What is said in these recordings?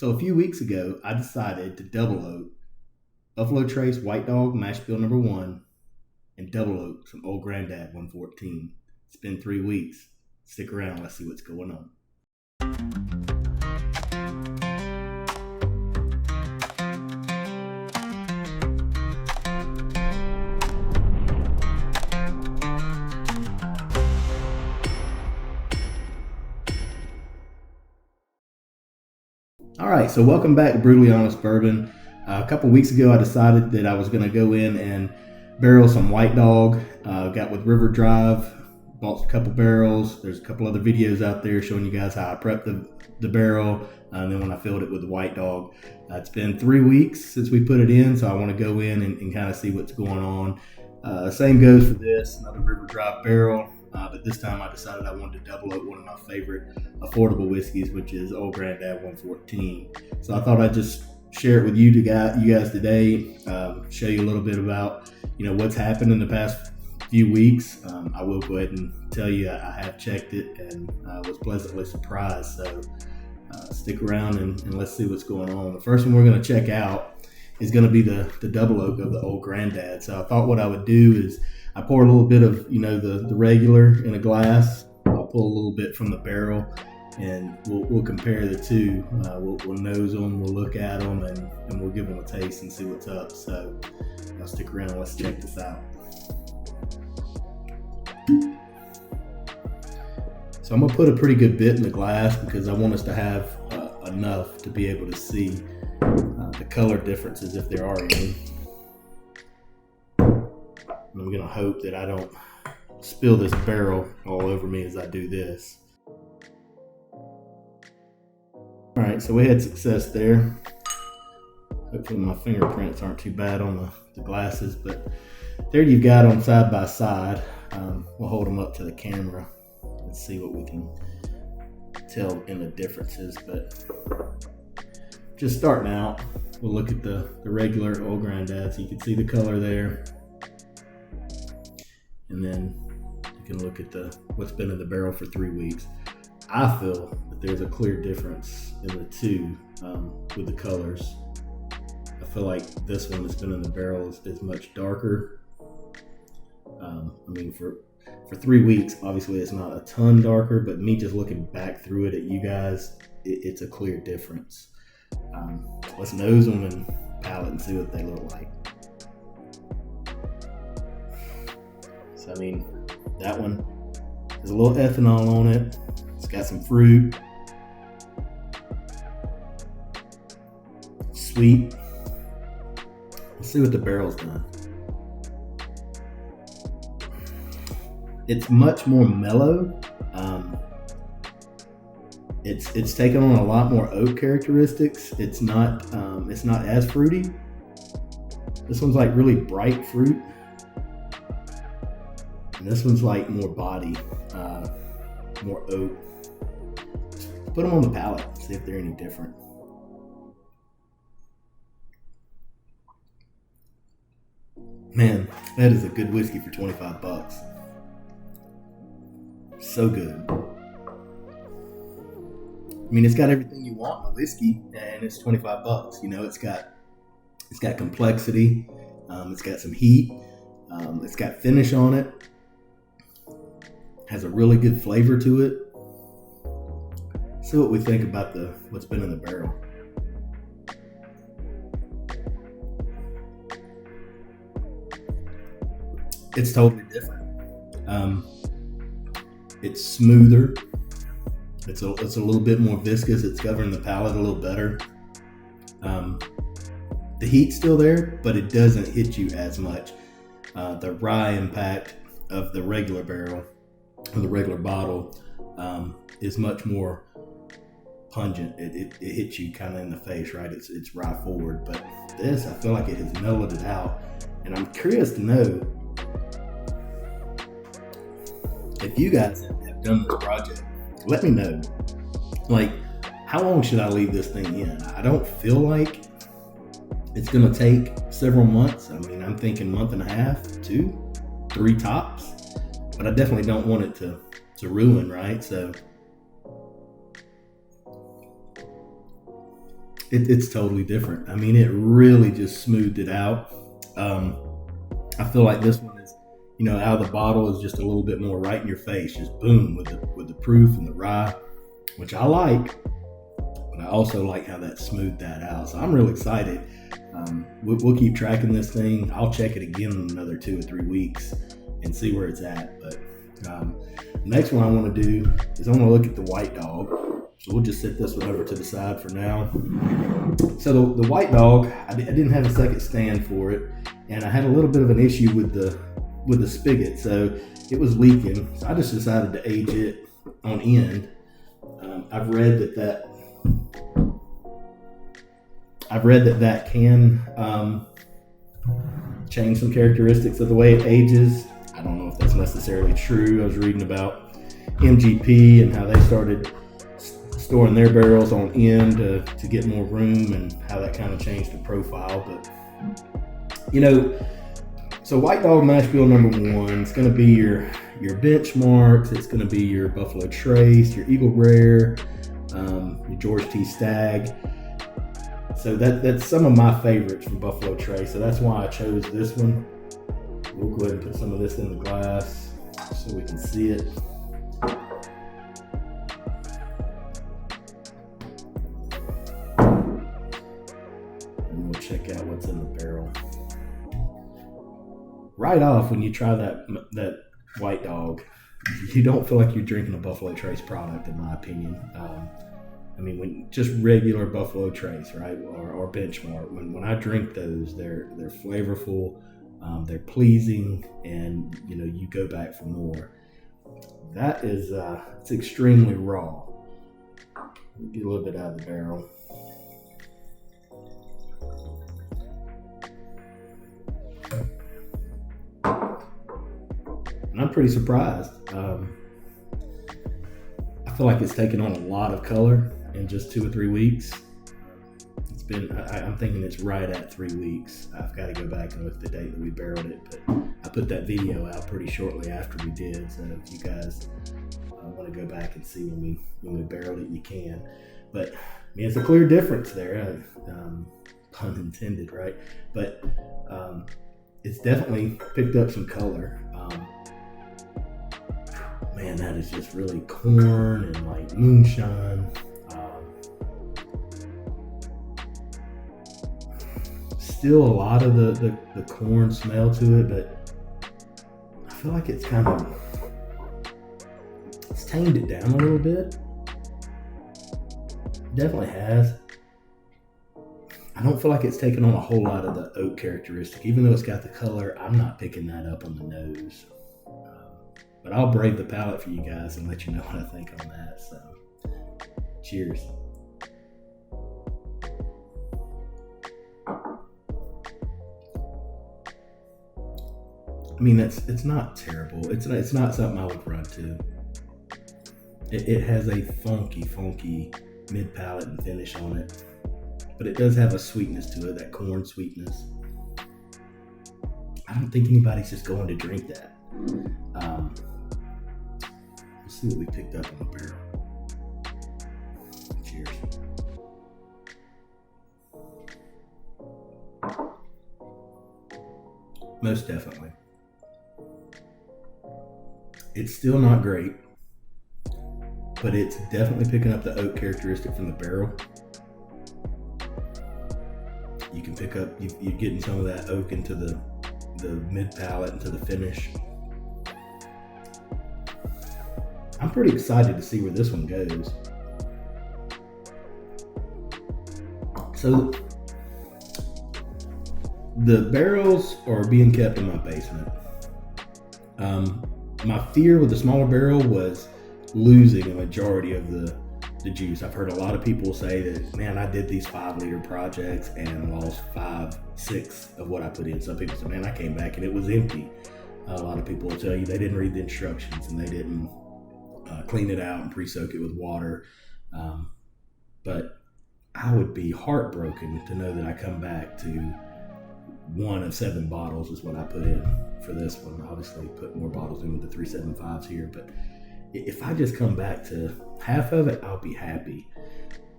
So a few weeks ago, I decided to double oak Buffalo Trace White Dog Mash Bill number 1 and double oak some Old Granddad 114. It's been 3 weeks. Stick around, let's see what's going on. All right, so welcome back to Brutally Honest Bourbon. A couple weeks ago, I decided that I was going to go in and barrel some White Dog. Got with River Drive, bought a couple barrels. There's a couple other videos out there showing you guys how I prepped the barrel, and then when I filled it with the White Dog. It's been 3 weeks since we put it in, so I want to go in and kind of see what's going on. Same goes for this, another River Drive barrel. But this time I decided I wanted to double oak one of my favorite affordable whiskeys, which is Old Granddad 114. So I thought I'd just share it with you guys today, show you a little bit about what's happened in the past few weeks. I will go ahead and tell you I have checked it and was pleasantly surprised. So stick around and let's see what's going on. The first one we're going to check out is going to be the double oak of the Old Granddad. So I thought what I would do is I pour a little bit of, the regular in a glass. I'll pull a little bit from the barrel, and we'll compare the two. We'll nose them, we'll look at them, and we'll give them a taste and see what's up. So stick around. Let's check this out. So I'm gonna put a pretty good bit in the glass because I want us to have enough to be able to see the color differences if there are any. I'm going to hope that I don't spill this barrel all over me as I do this. All right, so we had success there. Hopefully my fingerprints aren't too bad on the glasses, but there you've got them side by side. We'll hold them up to the camera and see what we can tell in the differences. But just starting out, we'll look at the regular Old Granddad. So you can see the color there. And then you can look at what's been in the barrel for 3 weeks. I feel that there's a clear difference in the two with the colors. I feel like this one that's been in the barrel is much darker. For 3 weeks, obviously it's not a ton darker, but me just looking back through it at you guys, it's a clear difference. Let's nose them and palate and see what they look like. So that one has a little ethanol on it. It's got some fruit. Sweet. Let's see what the barrel's done. It's much more mellow. It's taken on a lot more oak characteristics. It's not as fruity. This one's like really bright fruit. And this one's like more body, more oak. Put them on the palate, see if they're any different. Man, that is a good whiskey for $25. So good. It's got everything you want in a whiskey, and it's $25. It's got complexity. It's got some heat. It's got finish on it. Has a really good flavor to it. See what we think about what's been in the barrel. It's totally different. It's smoother. It's a little bit more viscous. It's covering the palate a little better. The heat's still there, but it doesn't hit you as much. The rye impact of the regular barrel, or the regular bottle, is much more pungent. It hits you kind of in the face, right? It's rye forward, but this, I feel like it has mellowed it out. And I'm curious to know if you guys have done this project. Let me know. Like, how long should I leave this thing in? I don't feel like it's gonna take several months. I'm thinking month and a half, 2, 3 tops. But I definitely don't want it to ruin, right? So It's totally different. I mean, it really just smoothed it out. I feel like this one is, out of the bottle is just a little bit more right in your face, just boom with the proof and the rye, which I like. But I also like how that smoothed that out. So I'm real excited. We'll keep tracking this thing. I'll check it again in another 2 or 3 weeks and see where it's at. But the next one I want to do is I want to look at the White Dog. So we'll just set this one over to the side for now. So the White Dog, I didn't have a second stand for it, and I had a little bit of an issue with the spigot. So it was leaking. So I just decided to age it on end. I've read that can change some characteristics of the way it ages. I don't know if that's necessarily true. I was reading about MGP and how they started storing their barrels on end to get more room, and how that kind of changed the profile. But so White Dog Mash Bill number 1 is going to be your benchmarks. It's going to be your Buffalo Trace, your Eagle Rare, your George T. Stag. So that's some of my favorites from Buffalo Trace. So that's why I chose this one. We'll go ahead and put some of this in the glass so we can see it. And we'll check out what's in the barrel. Right off, when you try that White Dog, you don't feel like you're drinking a Buffalo Trace product, in my opinion. When just regular Buffalo Trace, right, or Benchmark. When I drink those, they're flavorful, they're pleasing, and you go back for more. That is it's extremely raw. Get a little bit out of the barrel. And I'm pretty surprised. I feel like it's taken on a lot of color in just 2 or 3 weeks. It's been, I'm thinking it's right at 3 weeks. I've got to go back and look at the date that we barreled it, but I put that video out pretty shortly after we did. So if you guys want to go back and see when we barreled it, you can. But it's a clear difference there, pun intended, right? But it's definitely picked up some color. Man, that is just really corn and like moonshine. Still a lot of the corn smell to it, but I feel like it's tamed it down a little bit. Definitely has. I don't feel like it's taken on a whole lot of the oak characteristic. Even though it's got the color, I'm not picking that up on the nose. But I'll brave the palate for you guys and let you know what I think on that. So, cheers. It's not terrible. It's not something I would run to. It has a funky mid palate and finish on it, but it does have a sweetness to it, that corn sweetness. I don't think anybody's just going to drink that. Let's see what we picked up on the barrel. Cheers. Most definitely. It's still not great, but it's definitely picking up the oak characteristic from the barrel. You can pick up, you're getting some of that oak into the mid palate, into the finish. I'm pretty excited to see where this one goes. So the barrels are being kept in my basement. My fear with the smaller barrel was losing a majority of the juice. I've heard a lot of people say that, man, I did these 5-liter projects and lost 5-6 of what I put in. Some people say, man, I came back and it was empty. A lot of people will tell you they didn't read the instructions and they didn't clean it out and pre-soak it with water. But I would be heartbroken to know that I come back to 1 of 7 bottles is what I put in for this one. Obviously put more bottles in with the 375s here, but if I just come back to half of it, I'll be happy.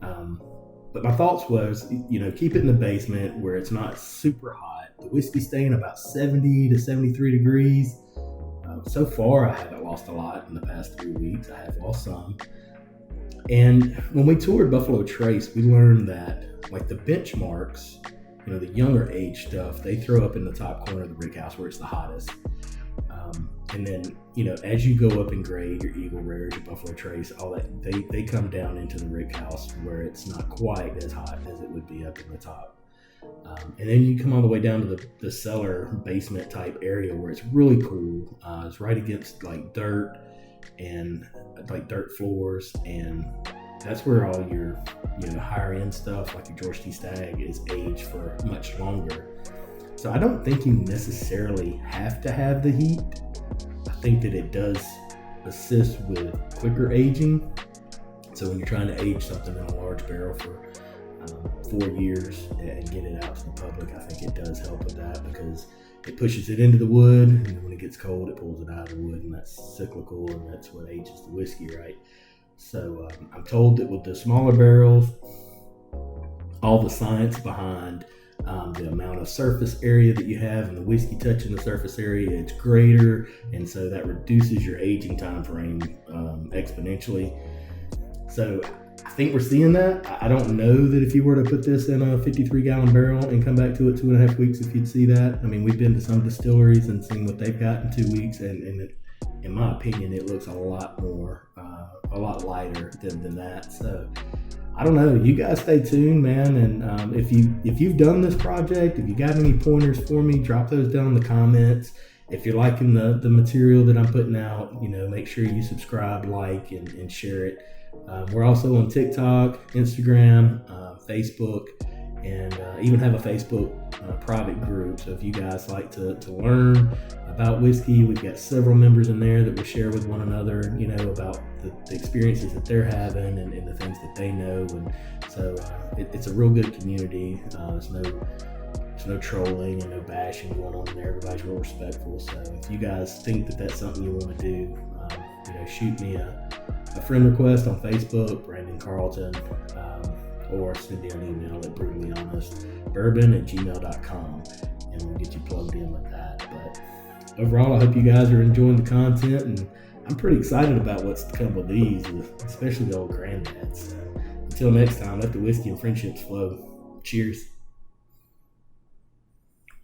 But But my thoughts was, keep it in the basement where it's not super hot. The whiskey's staying about 70 to 73 degrees. So far, I haven't lost a lot in the past 3 weeks. I have lost some. And when we toured Buffalo Trace, we learned that like the benchmarks, the younger age stuff, they throw up in the top corner of the rick house where it's the hottest. And then, as you go up in grade, your Eagle Rares, your Buffalo Trace, all that, they come down into the rick house where it's not quite as hot as it would be up in the top. And then you come all the way down to the cellar basement type area where it's really cool. It's right against like dirt and like dirt floors, and that's where all your higher end stuff like your George T. Stagg is aged for much longer. So I don't think you necessarily have to have the heat. I think that it does assist with quicker aging. So when you're trying to age something in a large barrel for 4 years and get it out to the public, I think it does help with that because it pushes it into the wood, and then when it gets cold, it pulls it out of the wood, and that's cyclical, and that's what ages the whiskey, right? So I'm told that with the smaller barrels, all the science behind the amount of surface area that you have and the whiskey touching the surface area, it's greater, and so that reduces your aging time frame exponentially. So I think we're seeing that. I don't know that if you were to put this in a 53-gallon barrel and come back to it 2.5 weeks, if you'd see that. I mean, we've been to some distilleries and seen what they've got in 2 weeks, and in my opinion, it looks a lot lighter than that. So I don't know. You guys stay tuned, man. And if you've done this project, if you got any pointers for me, drop those down in the comments. If you're liking the material that I'm putting out, make sure you subscribe, like, and share it. We're also on TikTok, Instagram, Facebook, and even have a Facebook private group. So if you guys like to learn about whiskey, we've got several members in there that will share with one another, about the experiences that they're having and the things that they know. And so it's a real good community. There's no trolling and no bashing going on there. Everybody's real respectful. So if you guys think that that's something you want to do, shoot me a friend request on Facebook, Brandon Carlton, or send me an email at brewtallyhonestbourbon@gmail.com, and we'll get you plugged in with that. But overall, I hope you guys are enjoying the content, and I'm pretty excited about what's to come with these, especially the old granddads. So until next time, let the whiskey and friendships flow. Cheers.